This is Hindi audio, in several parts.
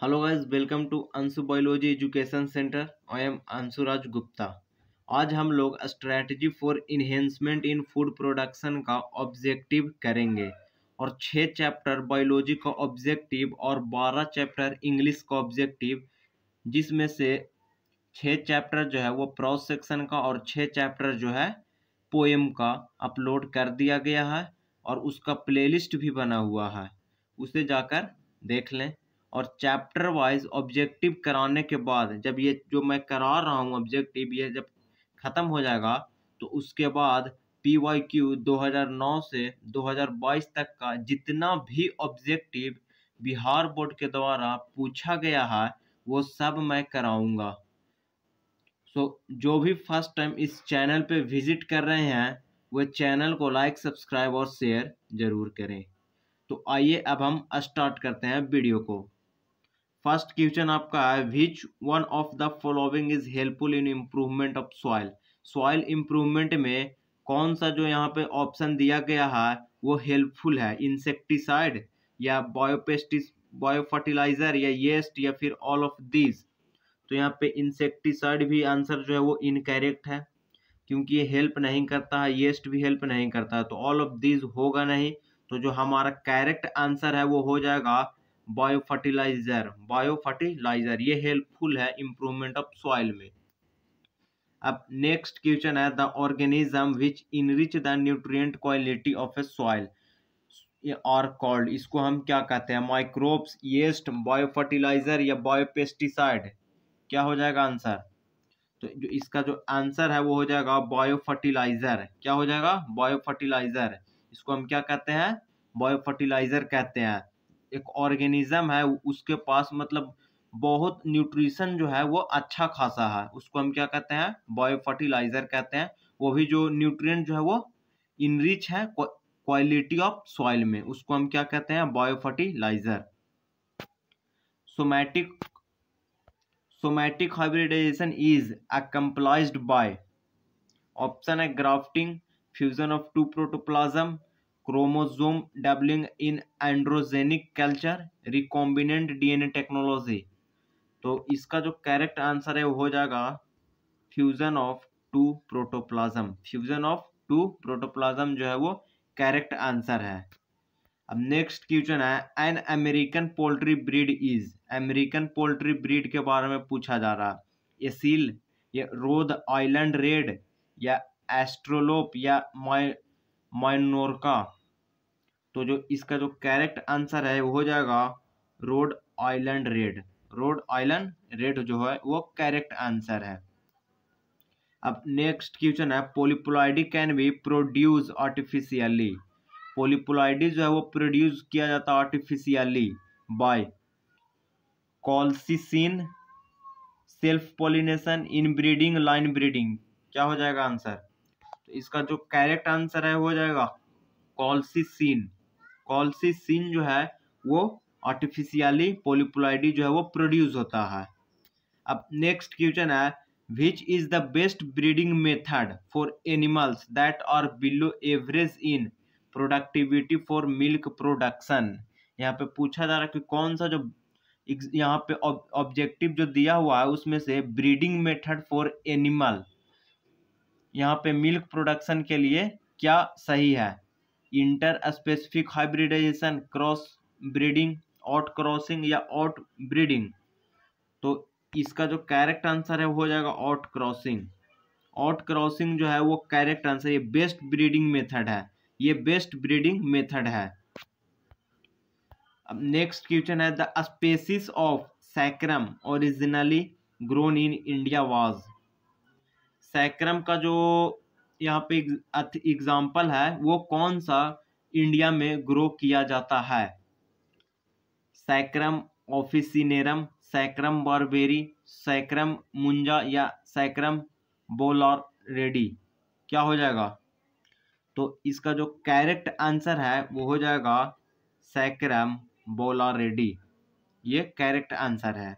Hello guys, welcome to Anshu biology education centre. I am Anshuraj Gupta. आज हम लोग strategy for enhancement in food production का ऑब्जेक्टिव करेंगे और 6 चैप्टर बायोलॉजी का ऑब्जेक्टिव और 12 चैप्टर इंग्लिश का ऑब्जेक्टिव, जिसमें से 6 चैप्टर जो है वो क्रॉस सेक्शन का और 6 चैप्टर जो है पोएम का अपलोड कर दिया गया है और उसका प्लेलिस्ट भी बना हुआ है, उसे जाकर देख लें। और चैप्टर वाइज ऑब्जेक्टिव कराने के बाद जब ये जो मैं करा रहा हूँ ऑब्जेक्टिव ये जब ख़त्म हो जाएगा तो उसके बाद PYQ 2009 से 2022 तक का जितना भी ऑब्जेक्टिव बिहार बोर्ड के द्वारा पूछा गया है वो सब मैं कराऊंगा। जो भी फर्स्ट टाइम इस चैनल पे विजिट कर रहे हैं वो चैनल को लाइक, सब्सक्राइब और शेयर जरूर करें। तो आइए अब हम स्टार्ट करते हैं वीडियो को। फर्स्ट क्वेश्चन आपका है, which one of the following is helpful in improvement of soil. Soil improvement में कौन सा जो यहाँ पे ऑप्शन दिया गया है वो हेल्पफुल है? इंसेक्टिसाइड या बायो फर्टिलाइजर या येस्ट या फिर ऑल ऑफ दीज। तो यहाँ पे इंसेक्टिसाइड भी आंसर जो है वो इनकरेक्ट है क्योंकि ये हेल्प नहीं करता है, येस्ट भी हेल्प नहीं करता है, तो ऑल ऑफ दीज होगा नहीं। तो जो हमारा करेक्ट आंसर है वो हो जाएगा बायो फर्टिलाइजर ये हेल्पफुल है इम्प्रूवमेंट ऑफ सॉइल में। अब नेक्स्ट क्वेश्चन है, the organism which enrich the nutrient quality of a soil are called. इसको हम क्या कहते हैं? माइक्रोब्स, येस्ट, बायो फर्टिलाइजर या बायो पेस्टिसाइड। क्या हो जाएगा आंसर? तो जो इसका जो आंसर है वो हो जाएगा बायो फर्टिलाइजर। क्या हो जाएगा? Bio fertiliser. इसको हम क्या कहते हैं? बायो फर्टिलाइजर कहते हैं। एक ऑर्गेनिज्म है उसके पास मतलब बहुत न्यूट्रिशन जो है वो अच्छा खासा है, उसको हम क्या कहते हैं? बायो फर्टिलाइजर कहते हैं। वो भी जो न्यूट्रिएंट जो है वो इनरिच है क्वालिटी ऑफ सॉइल में, उसको हम क्या कहते हैं? Bio fertiliser. Somatic hybridisation is accomplished by option है grafting, fusion of two protoplasm, chromosome doubling in androgenic culture, recombinant DNA technology. तो इसका जो करेक्ट आंसर है वो हो जाएगा fusion of two protoplasm. Fusion of two protoplasm जो है वो करेक्ट आंसर है। अब नेक्स्ट क्वेश्चन है, an American poultry breed is. American poultry breed के बारे में पूछा जा रहा है। एसील या रोड आइलैंड रेड या एस्ट्रोलोप या माइनोर्का। तो जो इसका जो करेक्ट आंसर है वो हो जाएगा Rhode Island red. Rhode Island red जो है वो करेक्ट आंसर है। अब नेक्स्ट क्वेश्चन है, polyploidy can be produce artificially. Polyploidy जो है वो प्रोड्यूस किया जाता है artificially by colchicine, self pollination, inbreeding, line breeding. क्या हो जाएगा आंसर? तो इसका जो करेक्ट आंसर है हो जाएगा कॉल्सिसिन। कॉल्सिसिन जो है वो आर्टिफिशियली पोलीप्लॉइडी जो है वो प्रोड्यूस होता है। अब नेक्स्ट क्वेश्चन है, which is the best breeding method for animals that are below average in productivity for milk production. यहाँ पे पूछा जा रहा है कि कौन सा जो यहाँ पे ऑब्जेक्टिव जो दिया हुआ है उसमें से ब्रीडिंग मेथड फॉर एनिमल यहाँ पे मिल्क प्रोडक्शन के लिए क्या सही है? Interspecific hybridisation, cross breeding, out crossing या आउट ब्रीडिंग। तो इसका जो करेक्ट आंसर है वो हो जाएगा आउट क्रॉसिंग। आउट क्रॉसिंग जो है वो करेक्ट आंसर, ये बेस्ट ब्रीडिंग मेथड है, ये बेस्ट ब्रीडिंग मेथड है। अब नेक्स्ट क्वेश्चन है, the species of sacrum originally grown in India was. Sacrum का जो यहाँ पे एग्जाम्पल है वो कौन सा इंडिया में ग्रो किया जाता है? Saccharum officinarum, Saccharum barberi, Saccharum munja या सैक्रम बोलारेडी। क्या हो जाएगा? तो इसका जो करेक्ट आंसर है वो हो जाएगा सैक्रम बोलारेडी, ये करेक्ट आंसर है।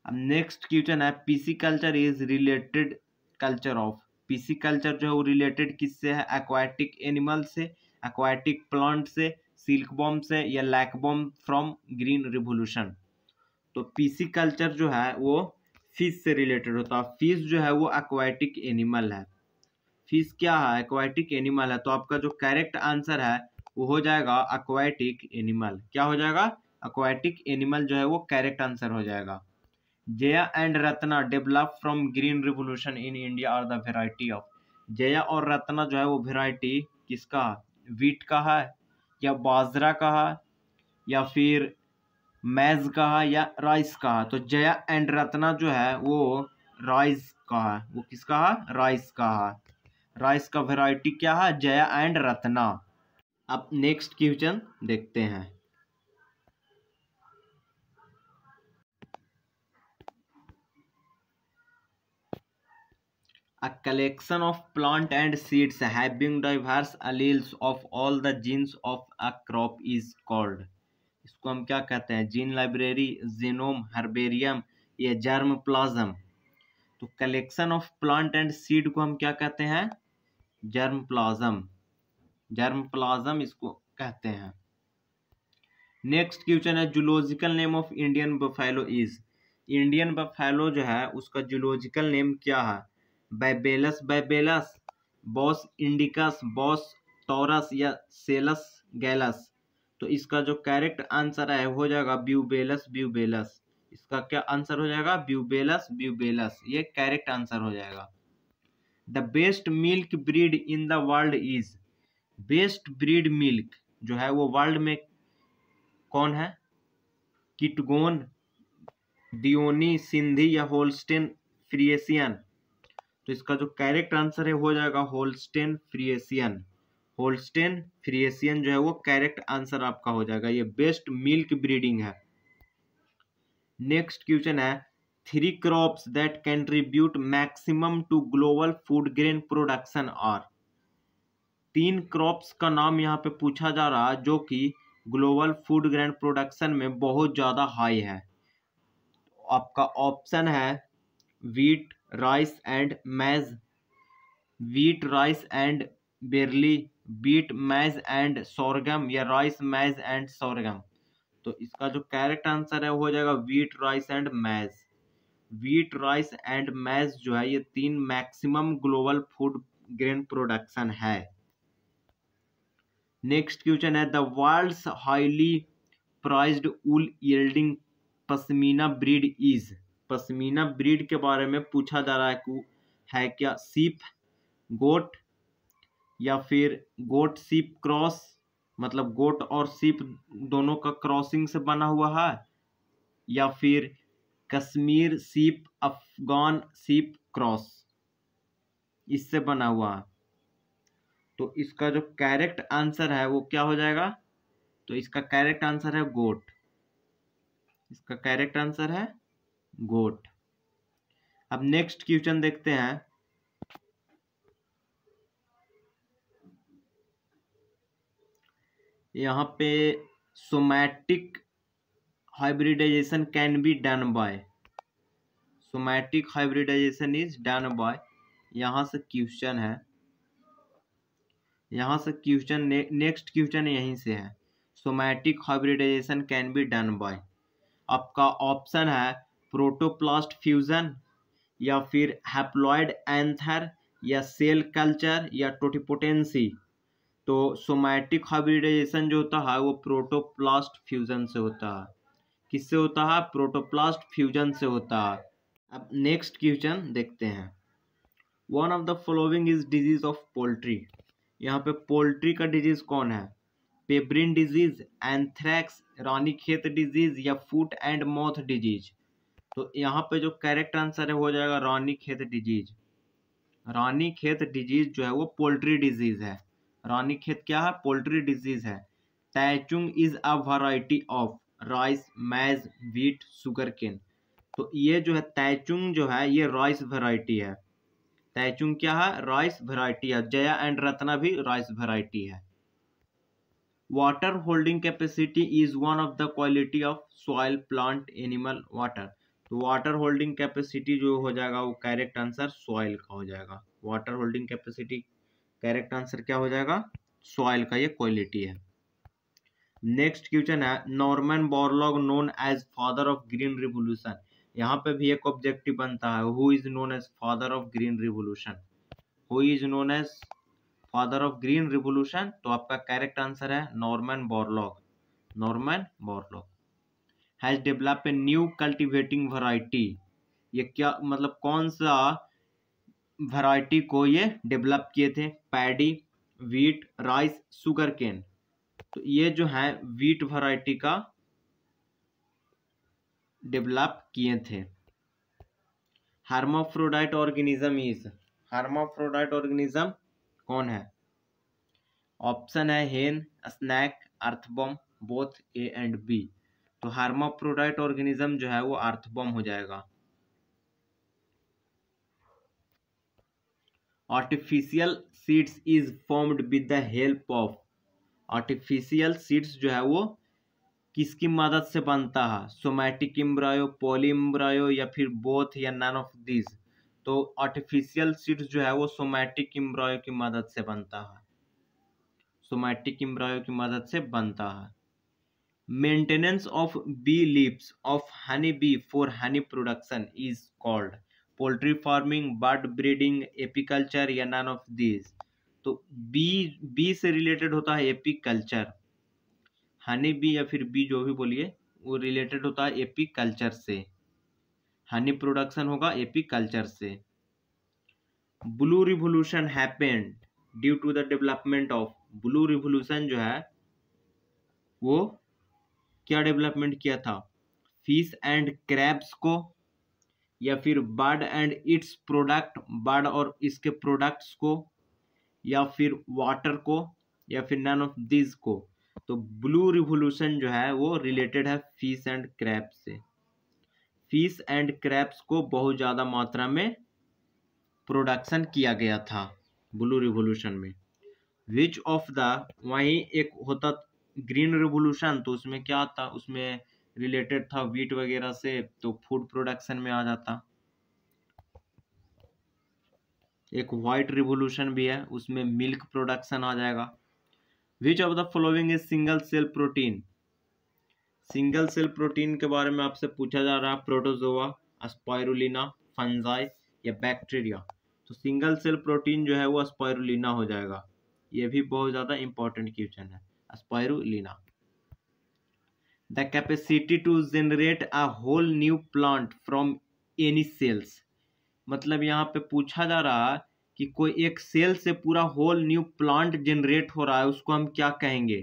अब नेक्स्ट क्वेश्चन है, pisciculture is related culture of. Pisciculture जो है वो रिलेटेड किससे है? एक्वाटिक एनिमल से, एक्वाटिक प्लांट से, सिल्क बॉम से या lac worm from green revolution. तो पीसी कल्चर जो है वो फिश से रिलेटेड होता है। फिश जो है वो एक्वाटिक एनिमल है। फिश क्या है? एक्वाटिक एनिमल है। तो आपका जो करेक्ट आंसर है वो हो जाएगा एक्वाटिक एनिमल। क्या हो जाएगा? एक्वाटिक एनिमल जो है वो करेक्ट आंसर हो जाएगा। Jaya and Ratna develop from green revolution in India are the variety of. Jaya और रत्ना जो है वो वेराइटी किसका? वीट का है या बाजरा का है या फिर मैज का है या राइस का है? तो जया एंड रत्ना जो है वो राइस का है। वो किसका है? राइस का है। राइस का वेराइटी क्या है? जया एंड रत्ना। अब नेक्स्ट क्वेश्चन देखते हैं। A collection of plant and seeds having diverse alleles of all the genes of a crop is called। इसको हम क्या कहते हैं? जीन लाइब्रेरी, जीनोम, हर्बेरियम या जर्म प्लाज्म। तो collection of plant and seed को हम क्या कहते हैं? Germ plasm. जर्म प्लाज्म इसको कहते हैं। नेक्स्ट क्वेश्चन है zoological name of Indian buffalo is. Indian buffalo जो है उसका जूलॉजिकल नेम क्या है? बाइबेलस बाइबेलस, बॉस इंडिकस, बॉस टॉरस या सेलस गैलस। तो इसका जो करेक्ट आंसर है हो जाएगा ब्यूबेलस ब्यूबेलस। इसका क्या आंसर हो जाएगा? ब्यूबेलस ब्यूबेलस। ये करेक्ट आंसर हो जाएगा। The best milk breed in the world is. Best breed milk जो है वो वर्ल्ड में कौन है? किटगोन, डियोनी, सिंधी या होल्स्टेन फ्रिएसियन। तो इसका जो करेक्ट आंसर है हो जाएगा होल्स्टेन फ्रिएसियन। होल्स्टेन फ्रिएसियन जो है वो करेक्ट आंसर आपका हो जाएगा। ये बेस्ट मिल्क ब्रीडिंग है। नेक्स्ट क्वेश्चन है three crops that contribute maximum to global food grain production are. तीन क्रॉप्स का नाम यहाँ पे पूछा जा रहा है जो कि ग्लोबल फूड ग्रेन प्रोडक्शन में बहुत ज़्यादा हाई है। आपका ऑप्शन है wheat, rice and maize, wheat, rice and barley, wheat, maize and sorghum या राइस, मैज एंड सोरगम। तो इसका जो करेक्ट आंसर है हो जाएगा wheat, rice and maize. Wheat, rice and maize जो है ये तीन maximum global food grain production है। नेक्स्ट क्वेश्चन है the world's highly prized wool yielding pashmina breed is. Pashmina breed के बारे में पूछा जा रहा है क्या? सीप, गोट या फिर गोट सीप क्रॉस, मतलब गोट और सीप दोनों का क्रॉसिंग से बना हुआ है, या फिर कश्मीर सीप, अफगान सीप क्रॉस इससे बना हुआ है। तो इसका जो करेक्ट आंसर है वो क्या हो जाएगा? तो इसका करेक्ट आंसर है गोट। इसका करेक्ट आंसर है गोट। अब नेक्स्ट क्वेश्चन देखते हैं। यहाँ पे somatic hybridisation can be done by. Somatic hybridisation is done by. यहाँ से क्वेश्चन है, यहाँ से क्वेश्चन नेक्स्ट क्वेश्चन यहीं से है। Somatic hybridisation can be done by. आपका ऑप्शन है प्रोटोप्लास्ट फ्यूजन या फिर हैप्लॉइड एंथर या सेल कल्चर या टोटिपोटेंसी। तो सोमैटिक हाइब्रिडाइजेशन जो होता है वो प्रोटोप्लास्ट फ्यूजन से होता है। किससे होता है? प्रोटोप्लास्ट फ्यूजन से होता है। अब नेक्स्ट क्वेश्चन देखते हैं। One of the following is disease of poultry. यहाँ पे पोल्ट्री का डिजीज कौन है? Pebrine disease, anthrax, Ranikhet disease या फुट एंड माउथ डिजीज। तो यहाँ पे जो करेक्ट आंसर है हो जाएगा रानीखेत डिजीज। रानीखेत डिजीज जो है वो पोल्ट्री डिजीज है। रानीखेत क्या है? पोल्ट्री डिजीज है। Taichung is a variety of rice, maize, wheat, sugarcane. तो ये जो है तैचुंग जो है ये राइस वैरायटी है। तैचुंग क्या है? राइस वैरायटी है। जया एंड रत्ना भी राइस वैरायटी है। Water holding capacity is one of the quality of soil, plant, animal, water. तो वाटर होल्डिंग कैपेसिटी जो हो जाएगा वो करेक्ट आंसर सॉइल का हो जाएगा। Water holding capacity correct answer क्या हो जाएगा? सॉइल का ये क्वालिटी है। नेक्स्ट क्वेश्चन है Norman Borlaug known as father of green revolution. यहाँ पे भी एक ऑब्जेक्टिव बनता है, who is known as father of green revolution, who is known as father of green revolution. तो आपका करेक्ट आंसर है Norman Borlaug. Norman Borlaug has develop a new cultivating variety. ये क्या मतलब कौन सा वैरायटी को ये डेवलप किए थे? Paddy, wheat, rice, sugarcane. तो ये जो है वीट वैरायटी का डेवलप किए थे। Hermaphrodite organism is, hermaphrodite organism कौन है? ऑप्शन है hen, snake, earthworm, both A and B. तो हार्माफ्रोडाइट ऑर्गेनिज्म जो है वो अर्थबॉम हो जाएगा। Artificial seeds is formed with the help of, artificial seeds जो है वो किसकी मदद से बनता है? सोमैटिक एम्ब्रायो, पॉली एम्ब्रायो, या फिर बोथ, या नन ऑफ दिस। तो आर्टिफिशियल सीड्स जो है वो सोमैटिक एम्ब्रायो की मदद से बनता है, सोमैटिक एम्ब्रायो की मदद से बनता है। Maintenance of bee leaves of honey bee for honey production is called poultry farming, bird breeding, apiculture, या नन ऑफ दिस। तो बी से रिलेटेड होता है एपीकल्चर, हनी बी या फिर बी जो भी बोलिए वो रिलेटेड होता है एपीकल्चर से, हनी प्रोडक्शन होगा एपीकल्चर से। Blue revolution happened due to the development of, blue revolution जो है वो क्या डेवलपमेंट किया था? फिश एंड क्रैब्स को, या फिर bird and it's product, bird और इसके प्रोडक्ट्स को, या फिर वाटर को, या फिर नन ऑफ दिस को। तो ब्लू रिवोल्यूशन जो है वो रिलेटेड है फिश एंड क्रैब्स से, फिश एंड क्रैब्स को बहुत ज़्यादा मात्रा में प्रोडक्शन किया गया था ब्लू रिवोल्यूशन में। विच ऑफ द, वहीं एक होता ग्रीन रिवोल्यूशन, तो उसमें क्या आता, उसमें रिलेटेड था वीट वगैरह से, तो फूड प्रोडक्शन में आ जाता। एक व्हाइट रिवोल्यूशन भी है, उसमें मिल्क प्रोडक्शन आ जाएगा। Which of the following is single cell protein, single cell protein के बारे में आपसे पूछा जा रहा है, प्रोटोजोआ, स्पाइरुलिना, फंजाई, या बैक्टीरिया। तो सिंगल सेल प्रोटीन जो है वो स्पाइरुलिना हो जाएगा। ये भी बहुत ज़्यादा इंपॉर्टेंट क्वेश्चन है, spirulina. The capacity to generate a whole new plant from any cells, मतलब यहाँ पे पूछा जा रहा है कि कोई एक सेल से पूरा होल न्यू प्लांट जनरेट हो रहा है, उसको हम क्या कहेंगे?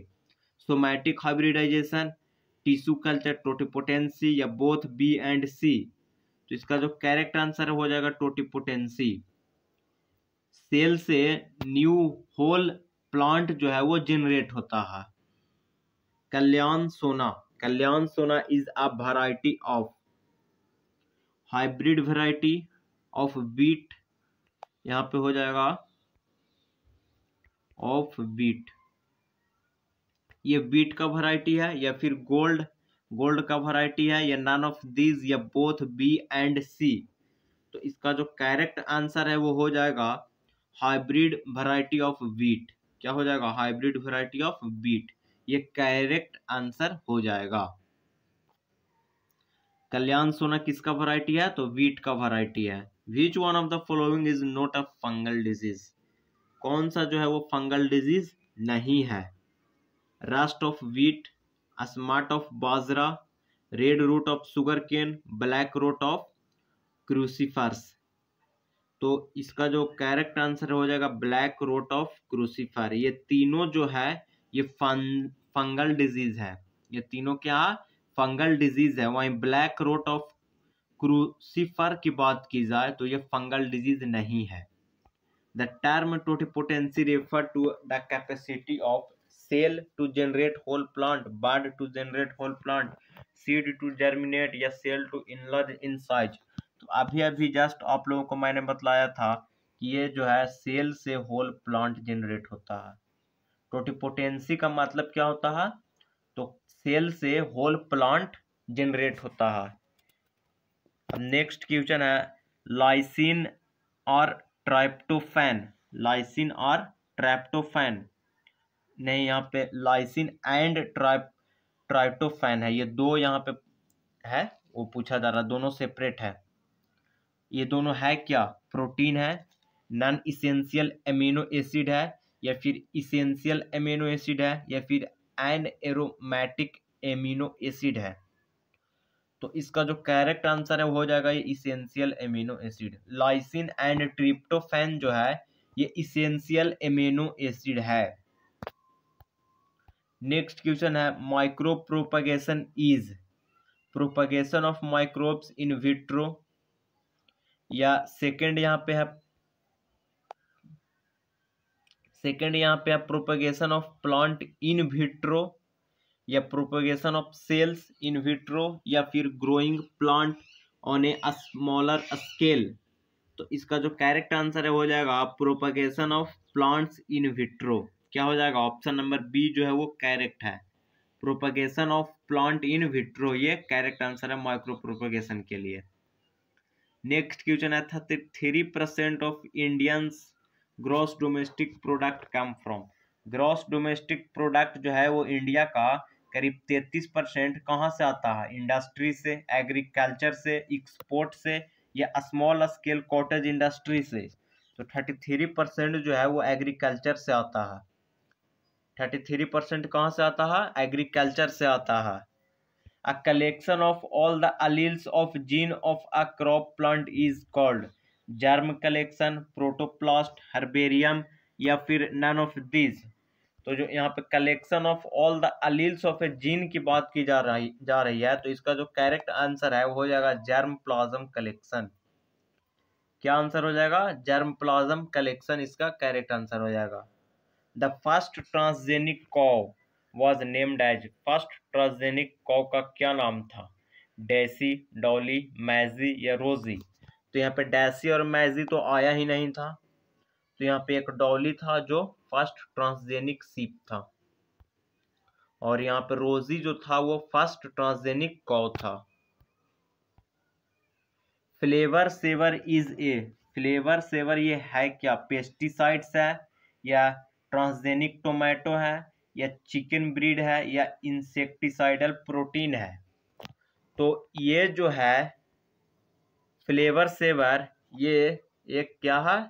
Somatic hybridisation, tissue culture, totipotency, या बोथ बी एंड सी। तो इसका जो करेक्ट आंसर हो जाएगा टोटिपोटेंसी। सेल से न्यू होल प्लांट जो है वो जनरेट होता है। कल्याण Sona, Kalyan Sona is a variety of, hybrid variety of wheat, यहाँ पे हो जाएगा ऑफ बीट। ये बीट का वैरायटी है, या फिर गोल्ड, गोल्ड का वैरायटी है, या नन ऑफ दीज, या बोथ बी एंड सी। तो इसका जो करेक्ट आंसर है वो हो जाएगा हाइब्रिड वैरायटी ऑफ बीट। क्या हो जाएगा? हाइब्रिड वैरायटी ऑफ बीट, ये करेक्ट आंसर हो जाएगा। कल्याण सोना किसका वैरायटी है? तो वीट का वैरायटी है। Which one of the following is not a fungal disease, कौन सा जो है वो फंगल डिजीज नहीं है? Rust of wheat, smut of bajra, red rot of sugarcane, black rot of crucifers. तो इसका जो करेक्ट आंसर हो जाएगा ब्लैक रूट ऑफ क्रूसीफर। ये तीनों जो है ये फंगल डिजीज है, ये तीनों क्या फंगल डिजीज है। वहीं ब्लैक रूट ऑफ क्रूसीफर की बात की जाए तो ये फंगल डिजीज नहीं है। The term totipotency refer to the capacity of cell to generate whole plant, bud to generate whole plant, seed to germinate, या cell to enlarge in size। तो अभी अभी जस्ट आप लोगों को मैंने बतलाया था कि ये जो है सेल से होल प्लांट जनरेट होता है। टोटिपोटेंसी का मतलब क्या होता है? तो सेल से होल प्लांट जनरेट होता है। अब नेक्स्ट क्वेश्चन है लाइसिन और ट्राइप्टोफैन, लाइसिन और ट्रैप्टोफैन नहीं, यहाँ पे लाइसिन एंड ट्राइप्टोफैन है, ये दो यहाँ पे है, वो पूछा जा रहा, दोनों सेपरेट है। ये दोनों है क्या? प्रोटीन है, नॉन इसेंशियल एमिनो एसिड है, या फिर इसेंशियल एमिनो एसिड है, या फिर एन एरोमेटिक एमिनो एसिड है। तो इसका जो करेक्ट आंसर है वो हो जाएगा ये essential amino acid. Lysine and tryptophan जो है ये इसेंशियल एमिनो एसिड है। नेक्स्ट क्वेश्चन है micro propagation is propagation of microbes in vitro, या सेकंड यहाँ पे है propagation of plant in vitro, या propagation of cells in vitro, या फिर growing plant on a smaller scale. तो इसका जो करेक्ट आंसर है हो जाएगा propagation of plants in vitro. क्या हो जाएगा? ऑप्शन नंबर बी जो है वो करेक्ट है, propagation of plant in vitro, ये करेक्ट आंसर है माइक्रो प्रोपगेशन के लिए। नेक्स्ट क्वेश्चन है 33% of Indians gross domestic product come from. Gross domestic product जो है वो इंडिया का करीब 33% कहाँ से आता है? इंडस्ट्री से, एग्रीकल्चर से, एक्सपोर्ट से, या स्मॉल स्केल कॉटेज इंडस्ट्री से। तो 33% जो है वो एग्रीकल्चर से आता है। 33% कहाँ से आता है? एग्रीकल्चर से आता है। A collection of all the alleles of gene of a crop plant is called germ collection, protoplast, herbarium, या फिर none of these। तो जो यहाँ पे collection of all the alleles of A gene की बात की जा रही है, तो इसका जो करेक्ट आंसर है वो हो जाएगा जर्म प्लाज्म कलेक्शन। क्या आंसर हो जाएगा? जर्म प्लाज्म कलेक्शन इसका करेक्ट आंसर हो जाएगा। The first transgenic cow was named as, first transgenic cow का क्या नाम था? डेसी, डॉली, मैजी, या रोजी। तो यहाँ पे डेसी और मैजी तो आया ही नहीं था, तो यहाँ पे एक डॉली था जो फर्स्ट ट्रांसजेनिक सीप था, और यहाँ पे रोजी जो था वो फर्स्ट ट्रांसजेनिक कॉव था। Flavr Savr is a, Flavr Savr ये है क्या? पेस्टिसाइड्स है, या ट्रांसजेनिक टोमेटो है, या चिकन ब्रीड है, या इंसेक्टिसाइडल प्रोटीन है। तो ये जो है फ्लेवर सेवर ये एक क्या है?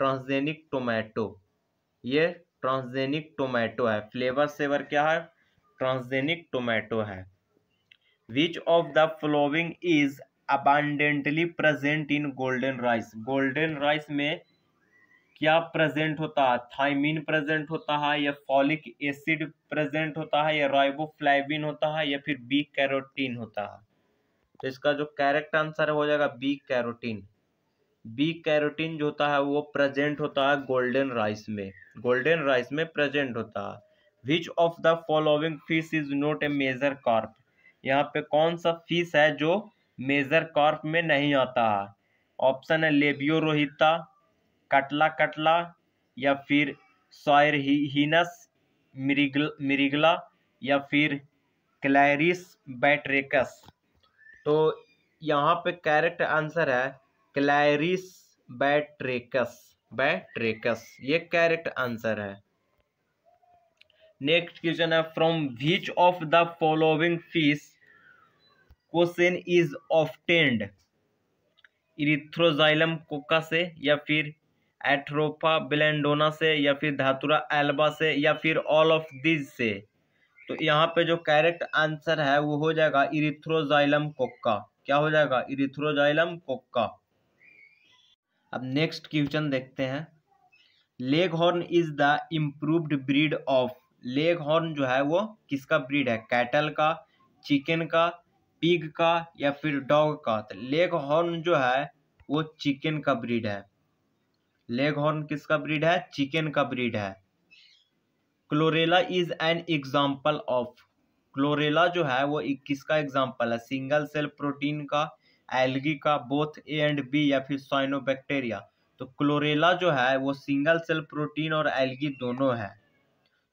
ट्रांसजेनिक टोमेटो, ये ट्रांसजेनिक टोमेटो है। फ्लेवर सेवर क्या है? ट्रांसजेनिक टोमेटो है। Which of the following is abundantly present in golden rice. Golden rice में क्या प्रेजेंट होता है? थायमिन प्रेजेंट होता है, या फॉलिक एसिड प्रेजेंट होता है, या राइबोफ्लाविन होता है, या फिर बी कैरोटीन होता है। तो इसका जो करेक्ट आंसर हो जाएगा बी कैरोटीन। बी कैरोटीन जो होता है वो प्रेजेंट होता है गोल्डन राइस में, गोल्डन राइस में प्रेजेंट होता है। Which of the following fish is not a major carp. यहाँ पे कौन सा फिश है जो मेजर कार्प में नहीं आता है? ऑप्शन है लेबियो रोहिता, कटला कटला, या फिर साइरहीनस मिरिगला, या फिर क्लैरिस बैट्रेकस। तो यहाँ पे करेक्ट आंसर है क्लैरिस बैट्रेकस, बैट्रेकस ये करेक्ट आंसर है। नेक्स्ट क्वेश्चन है from which of the following fish question is obtained. Erythroxylum Coca से, या फिर एट्रोपा बेलेंडोना से, या फिर धातुरा एल्बा से, या फिर ऑल ऑफ दिस से। तो यहाँ पे जो करेक्ट आंसर है वो हो जाएगा इरिथ्रोजाइलम कोक्का। क्या हो जाएगा? इरिथ्रोजाइलम कोक्का। अब नेक्स्ट क्वेश्चन देखते हैं। Leghorn is the improved breed of. Leghorn जो है वो किसका ब्रीड है? कैटल का, चिकन का, पिग का, या फिर डॉग का। तो लेगहॉर्न जो है वो चिकन का ब्रीड है। लेगहॉर्न किसका ब्रीड है? चिकन का ब्रीड है। Chlorella is an example of. Chlorella जो है वो किसका एग्जाम्पल है? सिंगल सेल प्रोटीन का, एल्गी का, बोथ ए एंड बी, या फिर साइनोबैक्टीरिया। तो क्लोरेला जो है वो सिंगल सेल प्रोटीन और एल्गी दोनों है,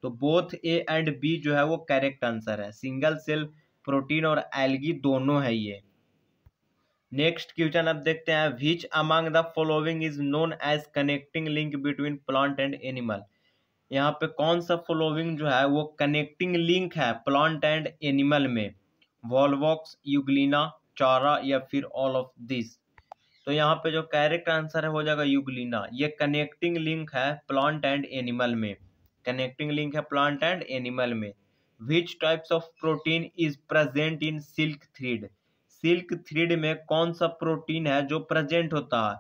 तो बोथ ए एंड बी जो है वो करेक्ट आंसर है। सिंगल सेल प्रोटीन और एल्गी दोनों है ये। नेक्स्ट क्वेश्चन अब देखते हैं। Which among the following is known as connecting link between plant and animal. यहाँ पे कौन सा फॉलोइंग जो है वो कनेक्टिंग लिंक है प्लांट एंड एनिमल में? वॉल्वॉक्स, यूग्लिना, चारा या फिर ऑल ऑफ दिस? तो यहाँ पे जो करेक्ट आंसर है हो जाएगा यूग्लिना। ये कनेक्टिंग लिंक है प्लांट एंड एनिमल में, कनेक्टिंग लिंक है प्लांट एंड एनिमल में। Which types of protein is present in silk thread? Silk thread में कौन सा प्रोटीन है जो प्रेजेंट होता है?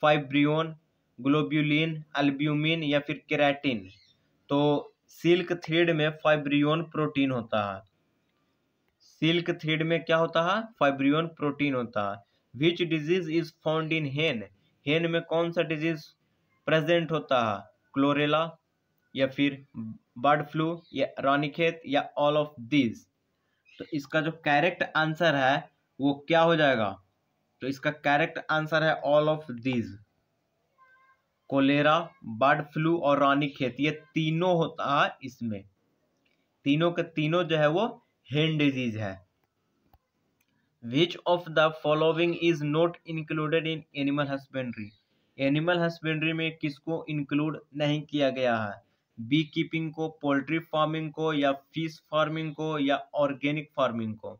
फाइब्रियोन, ग्लोब्यूलिन, एल्ब्यूमिन या फिर केराटिन? तो सिल्क थ्रेड में फाइब्रियोन प्रोटीन होता है। सिल्क थ्रेड में क्या होता है? फाइब्रियोन प्रोटीन होता है। Which disease is found in हेन? हेन में कौन सा डिजीज प्रेजेंट होता है? क्लोरेला या फिर बर्ड फ्लू या रानीखेत या ऑल ऑफ दिस? तो इसका जो करेक्ट आंसर है वो क्या हो जाएगा? तो इसका करेक्ट आंसर है all of this. Cholera, bird flu और रानीखेत ये तीनों होता है इसमें, तीनों के तीनों जो है वो हेन डिजीज है। Which of the following is not included in animal husbandry? Animal husbandry में किसको इंक्लूड नहीं किया गया है? बी कीपिंग को, पोल्ट्री फार्मिंग को या फिश फार्मिंग को या ऑर्गेनिक फार्मिंग को?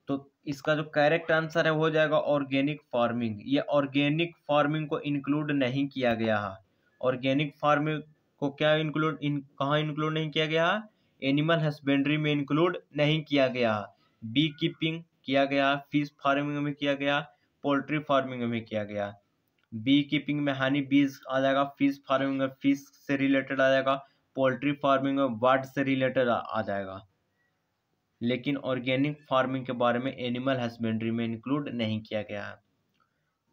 तो इसका जो करेक्ट आंसर है हो जाएगा ऑर्गेनिक फार्मिंग। ये ऑर्गेनिक फार्मिंग को इंक्लूड नहीं किया गया है। ऑर्गेनिक फार्मिंग को क्या इंक्लूड कहाँ इंक्लूड नहीं किया गया है? एनिमल हस्बेंड्री में इंक्लूड नहीं किया गया। बी कीपिंग किया गया, फिश फार्मिंग में किया गया, पोल्ट्री फार्मिंग में किया गया। बी कीपिंग में हनी बीज आ जाएगा, फिश फार्मिंग में फिश से रिलेटेड आ जाएगा, पोल्ट्री फार्मिंग में बर्ड से रिलेटेड आ जाएगा। लेकिन ऑर्गेनिक फार्मिंग के बारे में एनिमल हस्बेंड्री में इंक्लूड नहीं किया गया है।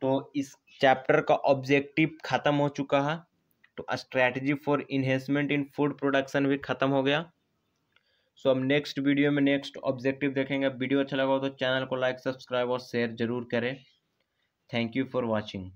तो इस चैप्टर का ऑब्जेक्टिव खत्म हो चुका है। तो strategy for enhancement in food production भी खत्म हो गया। सो हम नेक्स्ट वीडियो में नेक्स्ट ऑब्जेक्टिव देखेंगे। वीडियो अच्छा लगा हो तो चैनल को लाइक, सब्सक्राइब और शेयर जरूर करें। Thank you for watching.